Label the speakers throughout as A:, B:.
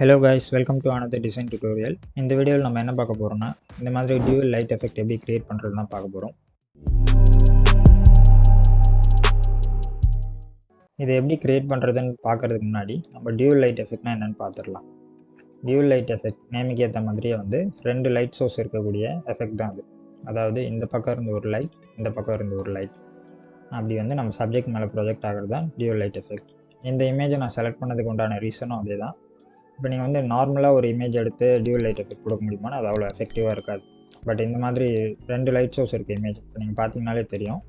A: Hello guys, welcome to another design tutorial. இந்த வீடியோவில் நம்ம என்ன பார்க்க போறோம்னா இந்த மாதிரி dual light effect எப்படி கிரியேட் பண்றது தான் பார்க்க போறோம். இதை எப்படி கிரியேட் பண்றதுன்னு பார்க்கிறதுக்கு முன்னாடி நம்ம dual light effectனா என்னன்னு பார்த்துடலாம். dual light effect நேமுக்கு ஏற்ற மாதிரியே வந்து ரெண்டு லைட் சோர்ஸ் இருக்கக்கூடிய எஃபெக்ட் தான் அது. அதாவது இந்த பக்கம் இருந்து ஒரு லைட், இந்த பக்கம் இருந்து ஒரு லைட், அப்படி வந்து நம்ம சப்ஜெக்ட் மேலே ப்ரொஜெக்ட் ஆகிறது தான் dual light effect. இந்த இமேஜை நான் செலக்ட் பண்ணதுக்கு உண்டான ரீசனும் அதே தான். இப்போ நீங்கள் வந்து நார்மலாக ஒரு இமேஜ் எடுத்து டியூல் லைட் எஃபெக்ட் கொடுக்க முடியுமானா அது அவ்வளோ எஃபெக்டிவாக இருக்காது. பட் இந்த மாதிரி ரெண்டு லைட் சோர்ஸ் இருக்குது இமேஜ். இப்போ நீங்கள் பார்த்தீங்கனாலே தெரியும்,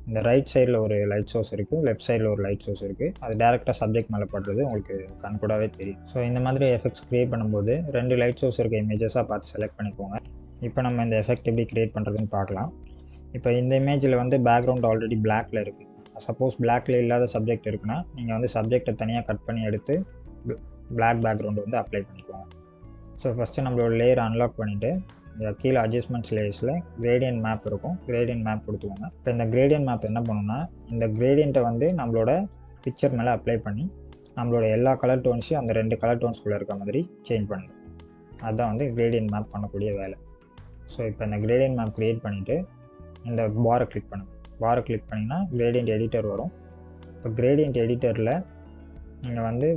A: இந்த ரைட் சைடில் ஒரு லைட் சோர்ஸ் இருக்குது, லெஃப்ட் சைடில் ஒரு லைட் சோர்ஸ் இருக்குது. அது டேரெக்டாக சப்ஜெக்ட் மேலே படுறது உங்களுக்கு கண்கூடாவே தெரியும். ஸோ இந்த மாதிரி எஃபெக்ட்ஸ் க்ரியேட் பண்ணும்போது ரெண்டு லைட் சோர்ஸ் இருக்க இமேஜஸாக பார்த்து செலக்ட் பண்ணிக்கோங்க. இப்போ நம்ம இந்த எஃபெக்ட் எப்படி க்ரியேட் பண்ணுறதுன்னு பார்க்கலாம். இப்போ இந்த இமேஜில் வந்து பேக்ரவுண்ட் ஆல்ரெடி பிளாக்ல இருக்குது. சப்போஸ் பிளாக்ல இல்லாத சப்ஜெக்ட் இருக்குன்னா நீங்கள் வந்து சப்ஜெக்டை தனியாக கட் பண்ணி எடுத்து பிளாக் பேக்ரவுண்டு வந்து அப்ளை பண்ணிக்குவாங்க. ஸோ ஃபஸ்ட்டு நம்மளோட லேயர் அன்லாக் பண்ணிவிட்டு இந்த கீழே அட்ஜஸ்ட்மெண்ட்ஸ் லேயர்ஸில் கிரேடியன்ட் மேப் இருக்கும், கிரேடியன்ட் மேப் கொடுத்துக்கோங்க. இப்போ இந்த கிரேடியன்ட் மேப் என்ன பண்ணுன்னா இந்த கிரேடியண்ட்டை வந்து நம்மளோட பிக்சர் மேலே அப்ளை பண்ணி நம்மளோட எல்லா கலர் டோன்ஸையும் அந்த ரெண்டு கலர் டோன்ஸ்குள்ளே இருக்க மாதிரி சேஞ்ச் பண்ணுங்க. அதுதான் வந்து கிரேடியன்ட் மேப் பண்ணக்கூடிய வேலை. ஸோ இப்போ இந்த கிரேடியன்ட் மேப் க்ரியேட் பண்ணிவிட்டு இந்த பாரை கிளிக் பண்ணுங்கள். பாரை கிளிக் பண்ணிங்கன்னா கிரேடியன்ட் எடிட்டர் வரும். இப்போ கிரேடியன்ட் எடிட்டரில் நீங்கள் வந்து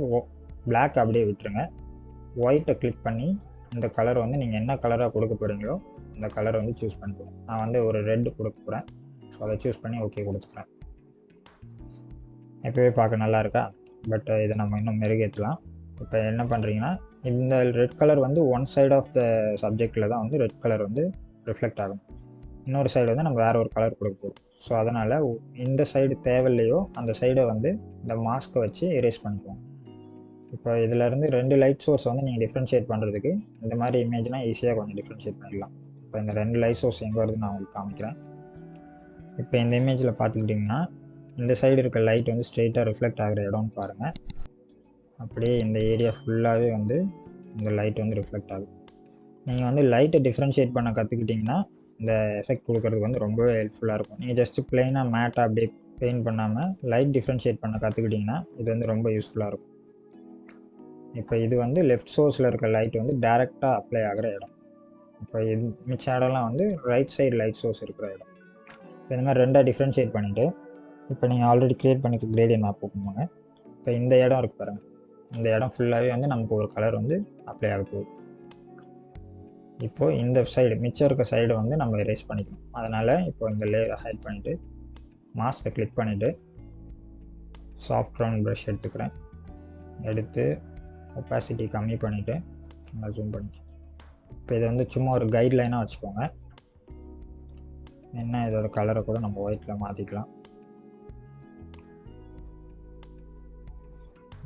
A: பிளாக் அப்படியே விட்டுருங்க. ஒயிட்டை கிளிக் பண்ணி இந்த கலர் வந்து நீங்கள் என்ன கலராக கொடுக்க போகிறீங்களோ அந்த கலரை வந்து சூஸ் பண்ணிக்கோங்க. நான் வந்து ஒரு ரெட் கொடுக்க போகிறேன். ஸோ அதை சூஸ் பண்ணி ஓகே கொடுத்துக்கிறேன். எப்போவே பார்க்க நல்லா இருக்கா? பட் இதை நம்ம இன்னும் மெருகேற்றலாம். இப்போ என்ன பண்ணுறீங்கன்னா இந்த ரெட் கலர் வந்து ஒன் சைடு ஆஃப் த சப்ஜெக்டில் தான் வந்து ரெட் கலர் வந்து ரிஃப்ளெக்ட் ஆகும். இன்னொரு சைடு வந்து நம்ம வேறு ஒரு கலர் கொடுக்க போகிறோம். ஸோ அதனால் இந்த சைடு தேவையில்லையோ அந்த சைடை வந்து இந்த மாஸ்க்கை வச்சு எரேஸ் பண்ணிக்குவோம். இப்போ இதிலேருந்து ரெண்டு லைட் சோர்ஸ் வந்து நீங்கள் டிஃப்ரென்ஷியேட் பண்ணுறதுக்கு இந்த மாதிரி இமேஜ்னால் ஈஸியாக கொஞ்சம் டிஃப்ரென்ஷியேட் பண்ணிடலாம். இப்போ இந்த ரெண்டு லைட் சோர்ஸ் எங்கே வருதுன்னு நான் உங்களுக்கு காமிக்கிறேன். இப்போ இந்த இமேஜில் பார்த்துக்கிட்டிங்கன்னா இந்த சைடு இருக்க லைட் வந்து ஸ்ட்ரெயிட்டாக ரிஃப்ளெக்ட் ஆகிற இடம்னு பாருங்கள். அப்படியே இந்த ஏரியா ஃபுல்லாகவே வந்து இந்த லைட் வந்து ரிஃப்ளெக்ட் ஆகும். நீங்கள் வந்து லைட்டை டிஃப்ரென்ஷியேட் பண்ண கற்றுக்கிட்டிங்கன்னா இந்த எஃபெக்ட் கொடுக்கறதுக்கு வந்து ரொம்பவே ஹெல்ப்ஃபுல்லாக இருக்கும். நீங்கள் ஜஸ்ட்டு ப்ளைனாக மேட்டாக அப்படியே பெயிண்ட் பண்ணாமல் லைட் டிஃப்ரென்ஷியேட் பண்ண கற்றுக்கிட்டிங்கன்னா இது வந்து ரொம்ப யூஸ்ஃபுல்லாக இருக்கும். இப்போ இது வந்து லெஃப்ட் சோர்ஸில் இருக்க லைட் வந்து டேரெக்டாக அப்ளை ஆகிற இடம். இப்போ இது மிச்ச இடம்லாம் வந்து ரைட் சைடு லைட் சோர்ஸ் இருக்கிற இடம். இப்போ இந்த மாதிரி ரெண்டாக டிஃப்ரென்ஷியேட் பண்ணிவிட்டு இப்போ நீங்கள் ஆல்ரெடி க்ரியேட் பண்ணிக்க கிரேடியன்ட் மேப் போகும்போங்க. இப்போ இந்த இடம் இருக்குது பாருங்கள், இந்த இடம் ஃபுல்லாகவே வந்து நமக்கு ஒரு கலர் வந்து அப்ளை ஆக போகுது. இப்போது இந்த சைடு மிச்சம் இருக்க சைடை வந்து நம்ம எரேஸ் பண்ணிக்கணும். அதனால் இப்போ இந்த லேயரை ஹைட் பண்ணிவிட்டு மாஸ்க்கை கிளிக் பண்ணிவிட்டு சாஃப்ட் ரவுண்ட் ப்ரஷ் எடுத்துக்கிறேன். எடுத்து ஒப்பாசிட்டி கம்மி பண்ணிவிட்டு நல்லா ஜூம் பண்ணி இப்போ இதை வந்து சும்மா ஒரு கைட்லைனாக வச்சுக்கோங்க. என்ன இதோட கலரை கூட நம்ம ஒயிட்டில் மாற்றிக்கலாம்.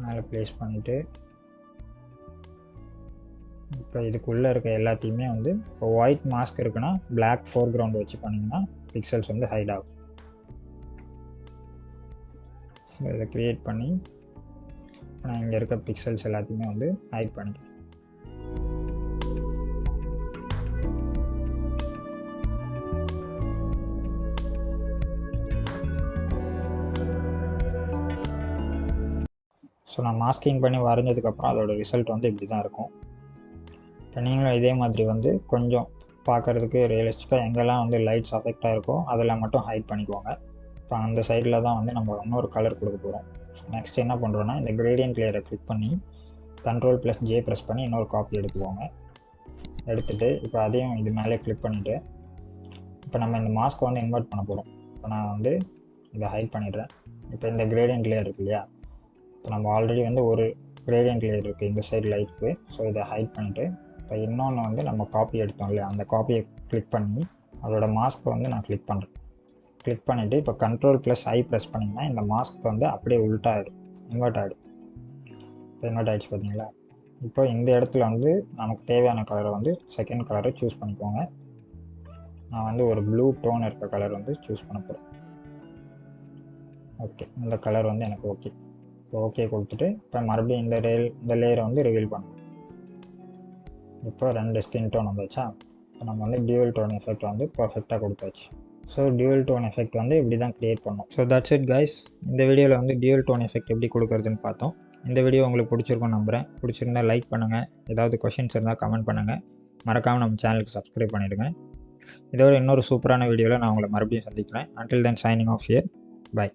A: மேலே ப்ளேஸ் பண்ணிவிட்டு இப்போ இதுக்குள்ளே இருக்க எல்லாத்தையுமே வந்து இப்போ ஒயிட் மாஸ்க் இருக்குன்னா பிளாக் ஃபோர் கிரவுண்ட் வச்சு பண்ணிங்கன்னா பிக்சல்ஸ் வந்து ஹைட் ஆகும். ஸோ இதை க்ரியேட் பண்ணி நான் இங்கே இருக்க பிக்சல்ஸ் எல்லாத்தையுமே வந்து ஹைட் பண்ணிக்கிறேன். ஸோ நான் மாஸ்கிங் பண்ணி வரைஞ்சதுக்கப்புறம் அதோட ரிசல்ட் வந்து இப்படி தான் இருக்கும். இப்போ நீங்களும் இதே மாதிரி வந்து கொஞ்சம் பார்க்குறதுக்கு ரியலிஸ்டிக்காக எங்கெல்லாம் வந்து லைட்ஸ் அஃபெக்டாக இருக்கோ அதெல்லாம் மட்டும் ஹைட் பண்ணிக்குவாங்க. இப்போ அந்த சைடில் தான் வந்து நம்ம இன்னொரு கலர் கொடுக்க போகிறோம். நெக்ஸ்ட் என்ன பண்ணுறோன்னா இந்த கிரேடியன்ட் லேயரை கிளிக் பண்ணி Ctrl+J ப்ரெஸ் பண்ணி இன்னொரு காப்பி எடுத்துக்கோங்க. எடுத்துகிட்டு இப்போ அதையும் இது மேலே கிளிக் பண்ணிவிட்டு இப்போ நம்ம இந்த மாஸ்க்கை வந்து இன்வெர்ட் பண்ண போகிறோம். இப்போ நான் வந்து இதை ஹைட் பண்ணிடுறேன். இப்போ இந்த கிரேடியன்ட் லேயர் இருக்கு இல்லையா, இப்போ நம்ம ஆல்ரெடி வந்து ஒரு கிரேடியன்ட் லேயர் இருக்குது இந்த சைடு லைட்டுக்கு. ஸோ இதை ஹைட் பண்ணிவிட்டு இப்போ இன்னொன்று வந்து நம்ம காப்பி எடுத்தோம் இல்லையா, அந்த காப்பியை கிளிக் பண்ணி அதோட மாஸ்க்கை வந்து நான் கிளிக் பண்ணுறேன். கிளிக் பண்ணிவிட்டு இப்போ Ctrl+I ப்ரெஸ் பண்ணிங்கன்னா இந்த மாஸ்க் வந்து அப்படியே உல்ட்டாகிடும், இன்வெர்ட் ஆகிடும். இப்போ இன்வெர்ட் ஆகிடுச்சு பார்த்தீங்களா. இப்போ இந்த இடத்துல வந்து நமக்கு தேவையான கலரை வந்து செகண்ட் கலரை சூஸ் பண்ணிக்கோங்க. நான் வந்து ஒரு ப்ளூ டோன் இருக்க கலர் வந்து சூஸ் பண்ண போகிறேன். ஓகே, இந்த கலர் வந்து எனக்கு ஓகே. இப்போ ஓகே கொடுத்துட்டு இப்போ மறுபடியும் இந்த லேயரை வந்து ரிவீல் பண்ணுவோம். இப்போ ரெண்டு ஸ்கின் டோன் வந்துச்சா. இப்போ நம்ம வந்து டியூவல் டோன் எஃபெக்ட் வந்து பர்ஃபெக்டாக கொடுத்தாச்சு. ஸோ டியூவல் டோன் எஃபெக்ட் வந்து இப்படி தான் க்ரியேட் பண்ணோம். So that's it guys. இந்த வீடியோவில் வந்து டியூவல் டோன் எஃபெக்ட் எப்படி கொடுக்குறதுன்னு பார்த்தோம். இந்த வீடியோ உங்களுக்கு பிடிச்சிருக்கும்னு நம்புகிறேன். பிடிச்சிருந்தால் லைக் பண்ணுங்கள். ஏதாவது கொஷின்ஸ் இருந்தால் கமெண்ட் பண்ணுங்கள். மறக்காமல் நம்ம சேனலுக்கு சப்ஸ்கிரைப் பண்ணிவிடுங்க. இதோட இன்னொரு சூப்பரான வீடியோவில் நான் உங்களை மறுபடியும் சந்திக்கிறேன். Until then, signing off here. Bye.